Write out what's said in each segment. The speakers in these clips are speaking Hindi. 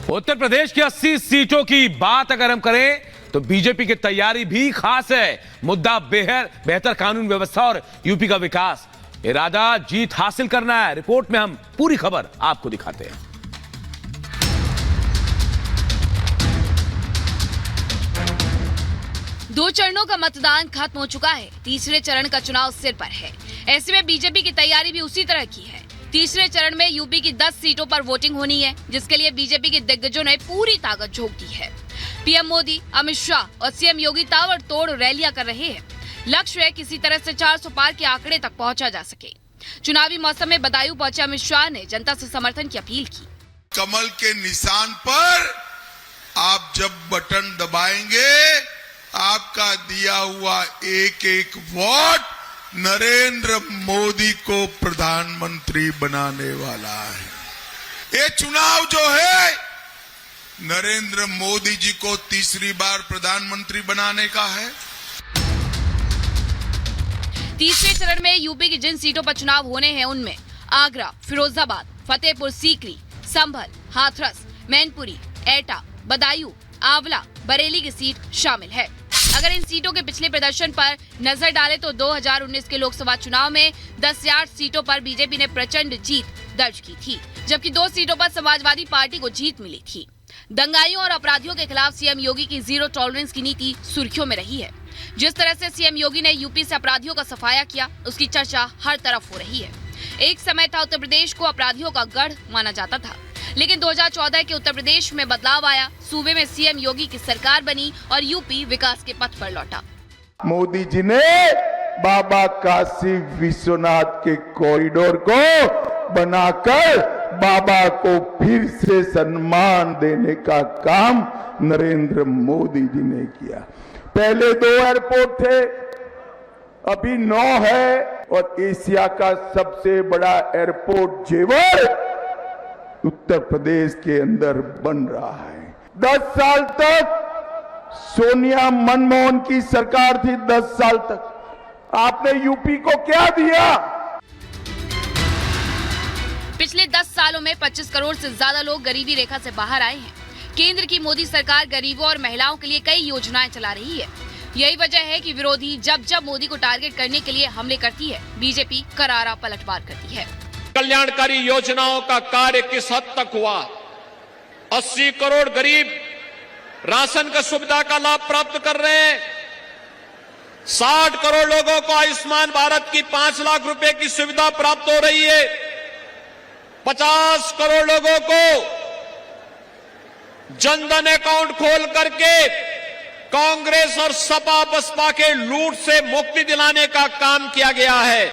उत्तर प्रदेश की 80 सीटों की बात अगर हम करें तो बीजेपी की तैयारी भी खास है। मुद्दा बेहतर कानून व्यवस्था और यूपी का विकास। इरादा जीत हासिल करना है। रिपोर्ट में हम पूरी खबर आपको दिखाते हैं। दो चरणों का मतदान खत्म हो चुका है। तीसरे चरण का चुनाव सिर पर है। ऐसे में बीजेपी की तैयारी भी उसी तरह की है। तीसरे चरण में यूपी की 10 सीटों पर वोटिंग होनी है, जिसके लिए बीजेपी के दिग्गजों ने पूरी ताकत झोंक दी है। पीएम मोदी, अमित शाह और सीएम योगी ताबड़तोड़ रैलियां कर रहे हैं। लक्ष्य है किसी तरह से 400 पार के आंकड़े तक पहुंचा जा सके। चुनावी मौसम में बदायूं पहुंचे अमित शाह ने जनता से समर्थन की अपील की। कमल के निशान पर आप जब बटन दबाएंगे, आपका दिया हुआ एक एक वोट नरेंद्र मोदी को प्रधानमंत्री बनाने वाला है। ये चुनाव जो है नरेंद्र मोदी जी को तीसरी बार प्रधानमंत्री बनाने का है। तीसरे चरण में यूपी की जिन सीटों पर चुनाव होने हैं उनमें आगरा, फिरोजाबाद, फतेहपुर सीकरी, संभल, हाथरस, मैनपुरी, एटा, बदायूं, आंवला, बरेली की सीट शामिल है। अगर इन सीटों के पिछले प्रदर्शन पर नजर डालें तो 2019 के लोकसभा चुनाव में 10 से 8 सीटों पर बीजेपी ने प्रचंड जीत दर्ज की थी, जबकि 2 सीटों पर समाजवादी पार्टी को जीत मिली थी। दंगाइयों और अपराधियों के खिलाफ सीएम योगी की जीरो टॉलरेंस की नीति सुर्खियों में रही है। जिस तरह से सीएम योगी ने यूपी से अपराधियों का सफाया किया, उसकी चर्चा हर तरफ हो रही है। एक समय था उत्तर प्रदेश को अपराधियों का गढ़ माना जाता था, लेकिन 2014 के उत्तर प्रदेश में बदलाव आया। सूबे में सीएम योगी की सरकार बनी और यूपी विकास के पथ पर लौटा। मोदी जी ने बाबा काशी विश्वनाथ के कॉरिडोर को बनाकर बाबा को फिर से सम्मान देने का काम नरेंद्र मोदी जी ने किया। पहले 2 एयरपोर्ट थे, अभी 9 है और एशिया का सबसे बड़ा एयरपोर्ट जेवर उत्तर प्रदेश के अंदर बन रहा है। 10 साल तक सोनिया मनमोहन की सरकार थी। 10 साल तक आपने यूपी को क्या दिया? पिछले 10 सालों में 25 करोड़ से ज्यादा लोग गरीबी रेखा से बाहर आए हैं। केंद्र की मोदी सरकार गरीबों और महिलाओं के लिए कई योजनाएं चला रही है। यही वजह है कि विरोधी जब जब मोदी को टारगेट करने के लिए हमले करती है, बीजेपी करारा पलटवार करती है। कल्याणकारी योजनाओं का कार्य किस हद तक हुआ? 80 करोड़ गरीब राशन का सुविधा का लाभ प्राप्त कर रहे हैं। 60 करोड़ लोगों को आयुष्मान भारत की 5 लाख रुपए की सुविधा प्राप्त हो रही है। 50 करोड़ लोगों को जनधन अकाउंट खोल करके कांग्रेस और सपा बसपा के लूट से मुक्ति दिलाने का काम किया गया है।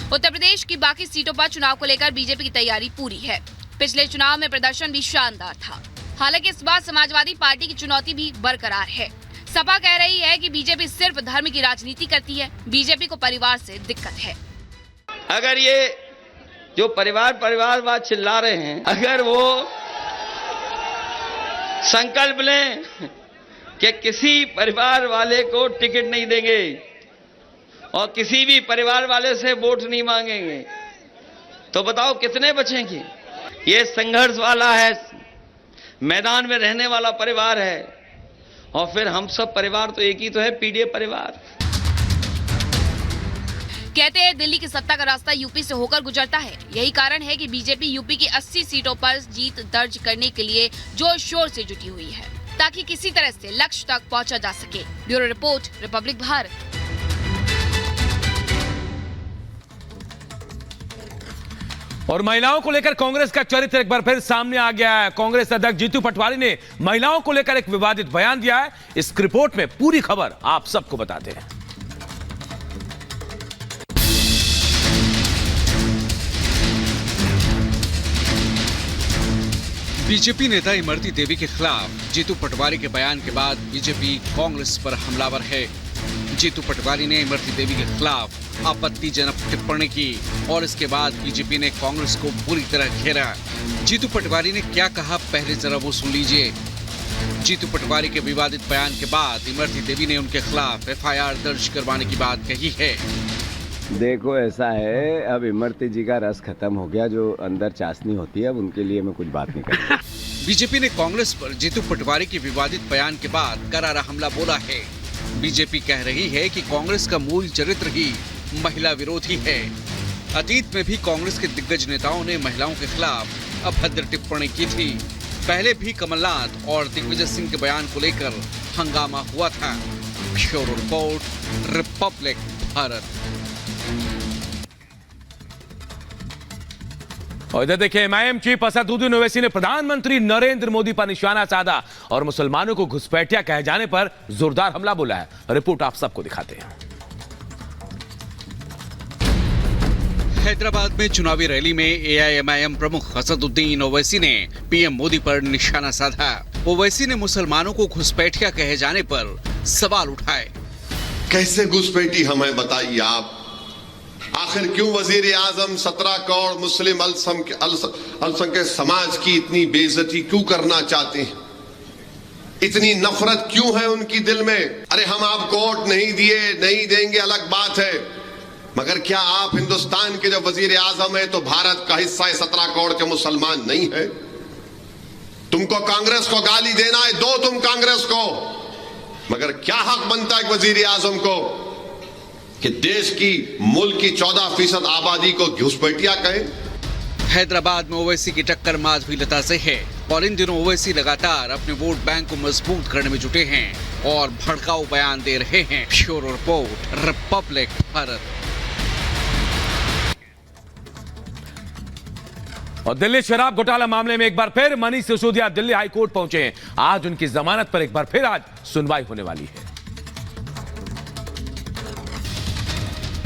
उत्तर प्रदेश की बाकी सीटों पर चुनाव को लेकर बीजेपी की तैयारी पूरी है। पिछले चुनाव में प्रदर्शन भी शानदार था। हालांकि इस बार समाजवादी पार्टी की चुनौती भी बरकरार है। सपा कह रही है कि बीजेपी सिर्फ धर्म की राजनीति करती है। बीजेपी को परिवार से दिक्कत है। अगर ये जो परिवारवाद चिल्ला रहे हैं, अगर वो संकल्प लें कि किसी परिवार वाले को टिकट नहीं देंगे और किसी भी परिवार वाले से वोट नहीं मांगेंगे, तो बताओ कितने बचेंगे? ये संघर्ष वाला है, मैदान में रहने वाला परिवार है। और फिर हम सब परिवार तो एक ही तो है, पीडीए परिवार। कहते हैं दिल्ली की सत्ता का रास्ता यूपी से होकर गुजरता है। यही कारण है कि बीजेपी यूपी की 80 सीटों पर जीत दर्ज करने के लिए जोर शोर से जुटी हुई है, ताकि किसी तरह से लक्ष्य तक पहुंचा जा सके। Bureau report, Republic Bharat. और महिलाओं को लेकर कांग्रेस का चरित्र एक बार फिर सामने आ गया है। कांग्रेस अध्यक्ष जीतू पटवारी ने महिलाओं को लेकर एक विवादित बयान दिया है। इस रिपोर्ट में पूरी खबर आप सबको बताते हैं। बीजेपी नेता इमरती देवी के खिलाफ जीतू पटवारी के बयान के बाद बीजेपी कांग्रेस पर हमलावर है। जीतू पटवारी ने इमरती देवी के खिलाफ आपत्तिजनक टिप्पणी की और इसके बाद बीजेपी ने कांग्रेस को बुरी तरह घेरा। जीतू पटवारी ने क्या कहा, पहले जरा वो सुन लीजिए। जीतू पटवारी के विवादित बयान के बाद इमरती देवी ने उनके खिलाफ एफआईआर दर्ज करवाने की बात कही है। देखो ऐसा है, अब इमरती जी का रस खत्म हो गया, जो अंदर चाशनी होती है, अब उनके लिए मैं कुछ बात नहीं करूँगा। बीजेपी ने कांग्रेस पर जीतू पटवारी के विवादित बयान के बाद करारा हमला बोला है। बीजेपी कह रही है कि कांग्रेस का मूल चरित्र ही महिला विरोधी है। अतीत में भी कांग्रेस के दिग्गज नेताओं ने महिलाओं के खिलाफ अभद्र टिप्पणी की थी। पहले भी कमलनाथ और दिग्विजय सिंह के बयान को लेकर हंगामा हुआ था। Bureau report, Republic Bharat. और इधर देखिए, एमआईएम चीफ असदुद्दीन ओवैसी ने प्रधानमंत्री नरेंद्र मोदी पर निशाना साधा और मुसलमानों को घुसपैठिया कहे जाने पर जोरदार हमला बोला है। रिपोर्ट आप सबको दिखाते हैं। हैदराबाद में चुनावी रैली में एआईएमआईएम प्रमुख असदुद्दीन ओवैसी ने पीएम मोदी पर निशाना साधा। ओवैसी ने मुसलमानों को घुसपैठिया कहे जाने पर सवाल उठाए। कैसे घुसपैठी हमें बताइए आप? आखिर क्यों वजीर आजम 17 करोड़ मुस्लिम अल्पसंख्यक समाज की इतनी बेइज्जती क्यों करना चाहते हैं? इतनी नफरत क्यों है उनकी दिल में? अरे हम आपको वोट नहीं दिए, नहीं देंगे अलग बात है, मगर क्या आप हिंदुस्तान के जब वजीर आजम है तो भारत का हिस्सा है 17 करोड़ के मुसलमान नहीं है? तुमको कांग्रेस को गाली देना है, दो तुम कांग्रेस को, मगर क्या हक बनता है वजीर आजम को कि देश की मुल्क की 14% आबादी को घुसपैठिया कहें? हैदराबाद में ओवैसी की टक्कर माधवी लता से है और इन दिनों ओवैसी लगातार अपने वोट बैंक को मजबूत करने में जुटे हैं और भड़काऊ बयान दे रहे हैं। Bureau report, Republic Bharat. और दिल्ली शराब घोटाला मामले में एक बार फिर मनीष सिसोदिया दिल्ली हाई कोर्ट पहुंचे हैं। आज उनकी जमानत पर एक बार फिर आज सुनवाई होने वाली है।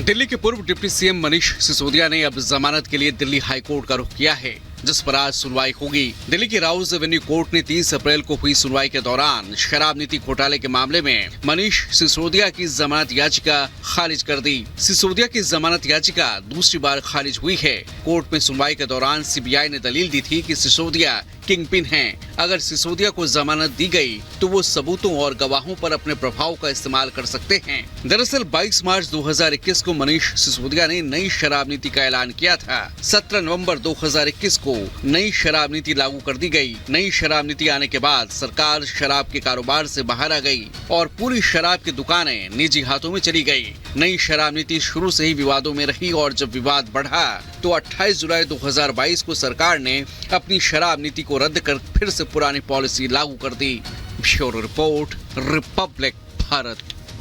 दिल्ली के पूर्व डिप्टी सीएम मनीष सिसोदिया ने अब जमानत के लिए दिल्ली हाई कोर्ट का रुख किया है, जिस पर आज सुनवाई होगी। दिल्ली की राउज एवेन्यू कोर्ट ने 30 अप्रैल को हुई सुनवाई के दौरान शराब नीति घोटाले के मामले में मनीष सिसोदिया की जमानत याचिका खारिज कर दी। सिसोदिया की जमानत याचिका दूसरी बार खारिज हुई है। कोर्ट में सुनवाई के दौरान सीबीआई ने दलील दी थी कि सिसोदिया किंगपिन हैं। अगर सिसोदिया को जमानत दी गई तो वो सबूतों और गवाहों पर अपने प्रभाव का इस्तेमाल कर सकते हैं। दरअसल 22 मार्च 2021 को मनीष सिसोदिया ने नई शराब नीति का ऐलान किया था। 17 नवंबर 2021 को नई शराब नीति लागू कर दी गई। नई शराब नीति आने के बाद सरकार शराब के कारोबार से बाहर आ गई और पूरी शराब की दुकानें निजी हाथों में चली गई। नई शराब नीति शुरू से ही विवादों में रही और जब विवाद बढ़ा तो 28 जुलाई 2022 को सरकार ने अपनी शराब नीति को रद्द कर फिर से पुरानी पॉलिसी लागू कर दी। Bureau report, Republic Bharat.